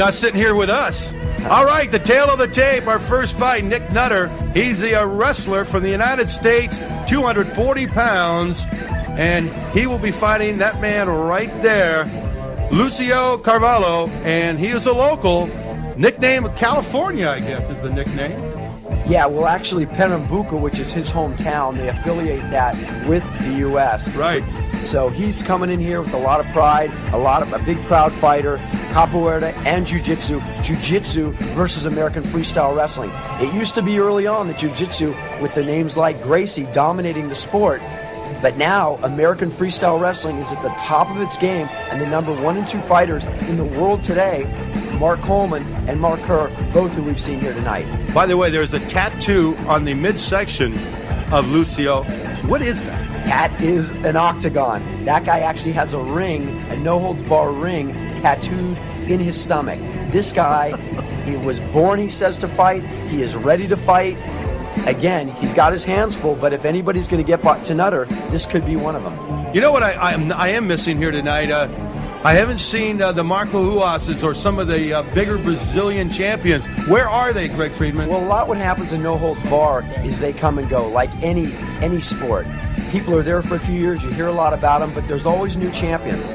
Not sitting here with us. All right, the tail of the tape, our first fight, Nick Nutter. He's a wrestler from the United States, 240 pounds, and he will be fighting that man right there, Lúcio Carvalho, and he is a local. Nickname California, I guess, is the nickname. Yeah, well, actually, Pernambuco, which is his hometown, they affiliate that with the U.S. Right. So he's coming in here with a lot of pride, a big proud fighter, capoeira and jiu-jitsu. Jiu-jitsu versus American freestyle wrestling. It used to be early on that jiu-jitsu, with the names like Gracie dominating the sport, but now American freestyle wrestling is at the top of its game, and the number 1 and 2 fighters in the world today, Mark Coleman and Mark Kerr, both who we've seen here tonight. By the way, there's a tattoo on the midsection of Lúcio. What is that? That is an octagon. That guy actually has a ring, a no-holds-bar ring, tattooed in his stomach. This guy, he was born, he says, to fight. He is ready to fight. Again, he's got his hands full, but if anybody's going to get to Nutter, this could be one of them. You know what I am missing here tonight? I haven't seen the Marco Huases or some of the bigger Brazilian champions. Where are they, Greg Friedman? Well, a lot what happens in no-holds-bar is they come and go, like any sport. People are there for a few years, you hear a lot about them, but there's always new champions.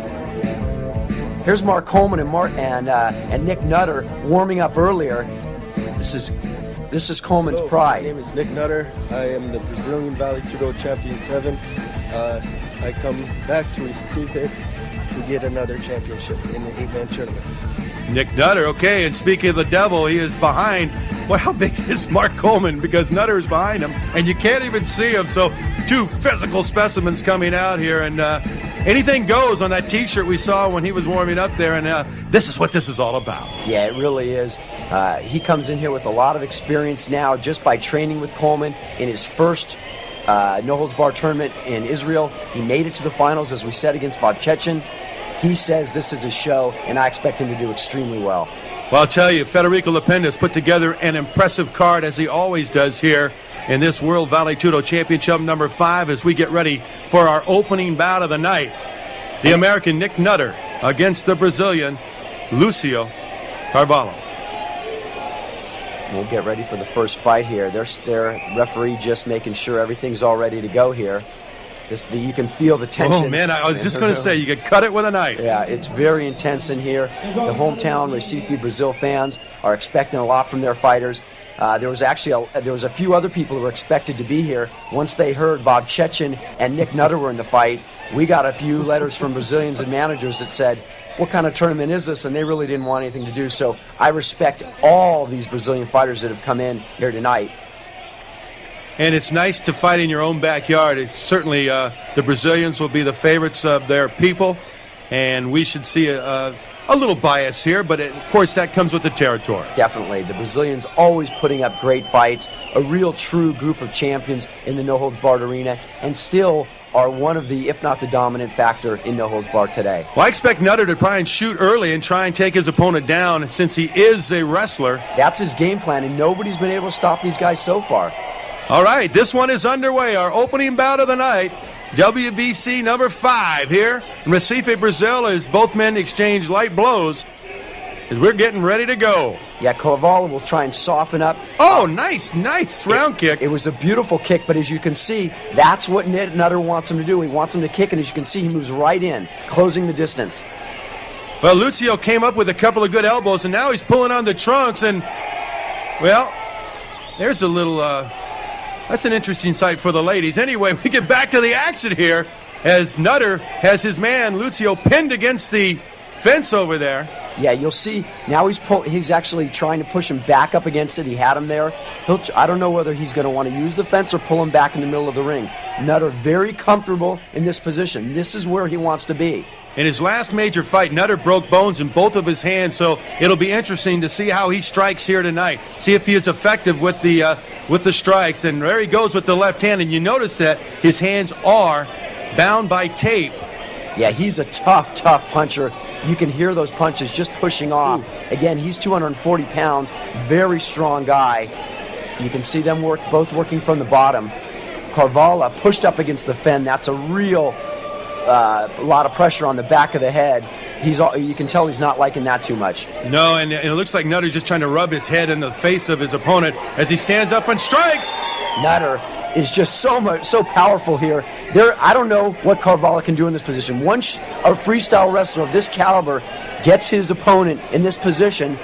Here's Mark Coleman and Nick Nutter warming up earlier. This is Coleman's pride. My name is Nick Nutter. I am the Brazilian Vale Tudo Champion 7. I come back to Recife to get another championship in the 8-man tournament. Nick Nutter, okay, and speaking of the devil, he is behind. Well, how big is Mark Coleman? Because Nutter is behind him, and you can't even see him. So, two physical specimens coming out here, and anything goes on that T-shirt we saw when he was warming up there, and this is what this is all about. Yeah, it really is. He comes in here with a lot of experience now just by training with Coleman in his first no-holds-bar tournament in Israel. He made it to the finals, as we said, against Vavcechin. He says this is a show, and I expect him to do extremely well. Well, I'll tell you, Federico Lependa's put together an impressive card, as he always does here in this World Vale Tudo Championship number 5, as we get ready for our opening bout of the night. The American Nick Nutter against the Brazilian Lúcio Carvalho. We'll get ready for the first fight here. Their referee just making sure everything's all ready to go here. You can feel the tension. Oh, man, I was just going to say, you could cut it with a knife. Yeah, it's very intense in here. The hometown Recife, Brazil fans are expecting a lot from their fighters. There was a few other people who were expected to be here. Once they heard Vavcechin and Nick Nutter were in the fight, we got a few letters from Brazilians and managers that said, what kind of tournament is this? And they really didn't want anything to do. So I respect all these Brazilian fighters that have come in here tonight. And it's nice to fight in your own backyard. It's certainly the Brazilians will be the favorites of their people, and we should see a little bias here, but of course that comes with the territory. Definitely. The Brazilians always putting up great fights, a real true group of champions in the no-holds-barred arena, and still are one of the, if not the dominant factor in no-holds-barred today. Well, I expect Nutter to try and shoot early and try and take his opponent down, since he is a wrestler. That's his game plan, and nobody's been able to stop these guys so far. All right, this one is underway. Our opening bout of the night, WBC number 5 here in Recife, Brazil, as both men exchange light blows as we're getting ready to go. Yeah, Carvalho will try and soften up. Oh, nice round kick. It was a beautiful kick, but as you can see, that's what Nutter wants him to do. He wants him to kick, and as you can see, he moves right in, closing the distance. Well, Lúcio came up with a couple of good elbows, and now he's pulling on the trunks, and, well, there's a little... That's an interesting sight for the ladies. Anyway, we get back to the action here as Nutter has his man, Lúcio, pinned against the fence over there. Yeah, you'll see now he's actually trying to push him back up against it. He had him there. I don't know whether he's going to want to use the fence or pull him back in the middle of the ring. Nutter very comfortable in this position. This is where he wants to be. In his last major fight, Nutter broke bones in both of his hands, so it'll be interesting to see how he strikes here tonight. See if he is effective with the strikes. And there he goes with the left hand, and you notice that his hands are bound by tape. Yeah, he's a tough puncher. You can hear those punches just pushing off. Again, he's 240 pounds, very strong guy. You can see them both working from the bottom. Carvalho pushed up against the fence. That's a real... a lot of pressure on the back of the head. you can tell he's not liking that too much. No, and it looks like Nutter's just trying to rub his head in the face of his opponent as he stands up and strikes. Nutter is just so powerful here. I don't know what Carvalho can do in this position. Once a freestyle wrestler of this caliber gets his opponent in this position,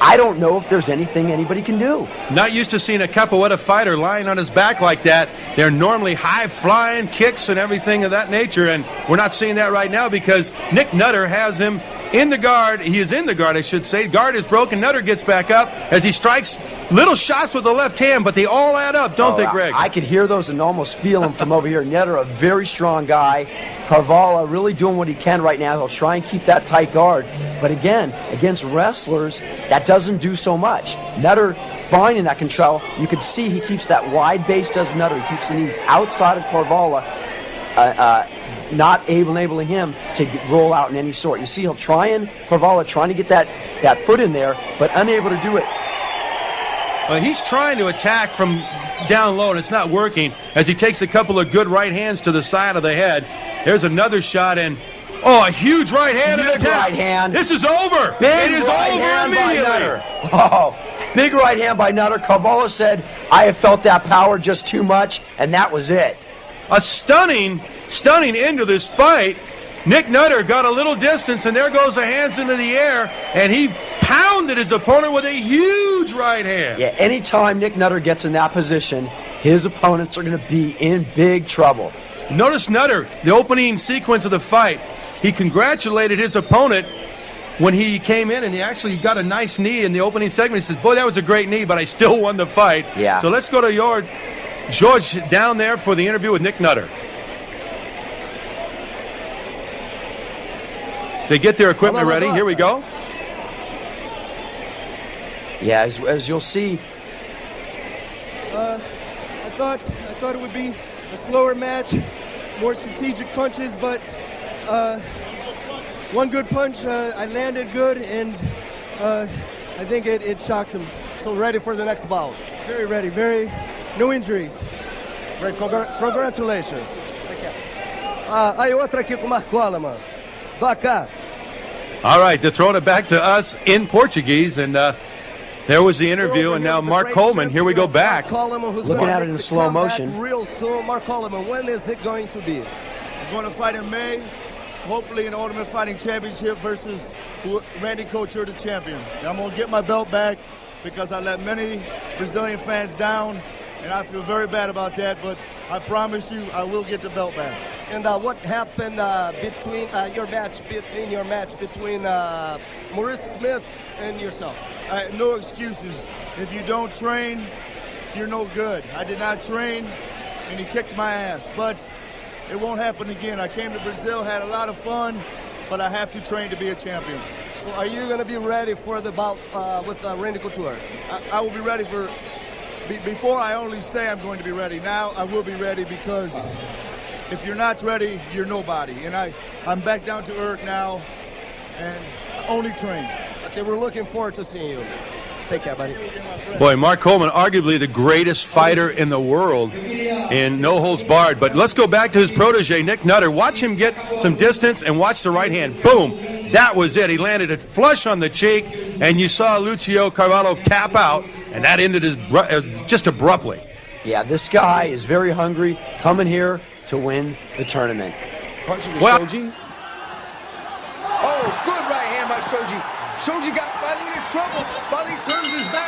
I don't know if there's anything anybody can do. Not used to seeing a capoeira fighter lying on his back like that. They're normally high-flying kicks and everything of that nature, and we're not seeing that right now because Nick Nutter has him in the guard. He is in the guard, I should say. Guard is broken. Nutter gets back up as he strikes little shots with the left hand, but they all add up, don't they, Greg? I could hear those and almost feel them from over here. Nutter, a very strong guy. Carvalho really doing what he can right now. He'll try and keep that tight guard. But again, against wrestlers, that doesn't do so much. Nutter fine in that control. You can see he keeps that wide base, does Nutter. He keeps the knees outside of Carvalho, not enabling him to roll out in any sort. You see Carvalho trying to get that foot in there, but unable to do it. Well, he's trying to attack from down low, and it's not working as he takes a couple of good right hands to the side of the head. There's another shot, and a huge right hand. Big right hand. This is over. Big it is right over hand immediately. by Nutter. Oh, big right hand by Nutter. Carvalho said, I have felt that power just too much, and that was it. A stunning end to this fight. Nick Nutter got a little distance, and there goes the hands into the air, and he pounded his opponent with a huge right hand. Yeah, anytime Nick Nutter gets in that position, his opponents are going to be in big trouble. Notice Nutter, the opening sequence of the fight. He congratulated his opponent when he came in, and he actually got a nice knee in the opening segment. He says, boy, that was a great knee, but I still won the fight. Yeah. So let's go to George down there for the interview with Nick Nutter. So get their equipment ready. Here we go. Yeah, as you'll see. I thought it would be a slower match, more strategic punches, but one good punch, I landed good, and I think it shocked him. So ready for the next bout? Very ready, no injuries. Great, congratulations. Aí outra aqui com o Mark Coleman. Doca. All right, they're throwing it back to us in Portuguese, and there was the interview, and now Mark Coleman. Here we go back. Looking at it in slow motion. Real soon, Mark Coleman. When is it going to be? I'm going to fight in May, hopefully in the Ultimate Fighting Championship versus Randy Couture, the champion. And I'm going to get my belt back because I let many Brazilian fans down, and I feel very bad about that. But I promise you, I will get the belt back. And what happened between your match between Maurice Smith and yourself? No excuses. If you don't train, you're no good. I did not train, and he kicked my ass. But it won't happen again. I came to Brazil, had a lot of fun, but I have to train to be a champion. So are you going to be ready for the bout with Randy Couture? I will be ready for. Before I only say I'm going to be ready. Now I will be ready because if you're not ready, you're nobody. And I'm back down to earth now and only train. Okay, we're looking forward to seeing you. Take care, buddy. Boy, Mark Coleman, arguably the greatest fighter in the world in no holds barred. But let's go back to his protege, Nick Nutter. Watch him get some distance and watch the right hand. Boom. That was it. He landed it flush on the cheek, and you saw Lúcio Carvalho tap out, and that ended just abruptly. Yeah, this guy is very hungry, coming here to win the tournament. Shoji. Oh, good right hand by Shoji. Shoji got Vale in trouble. Vale turns his back.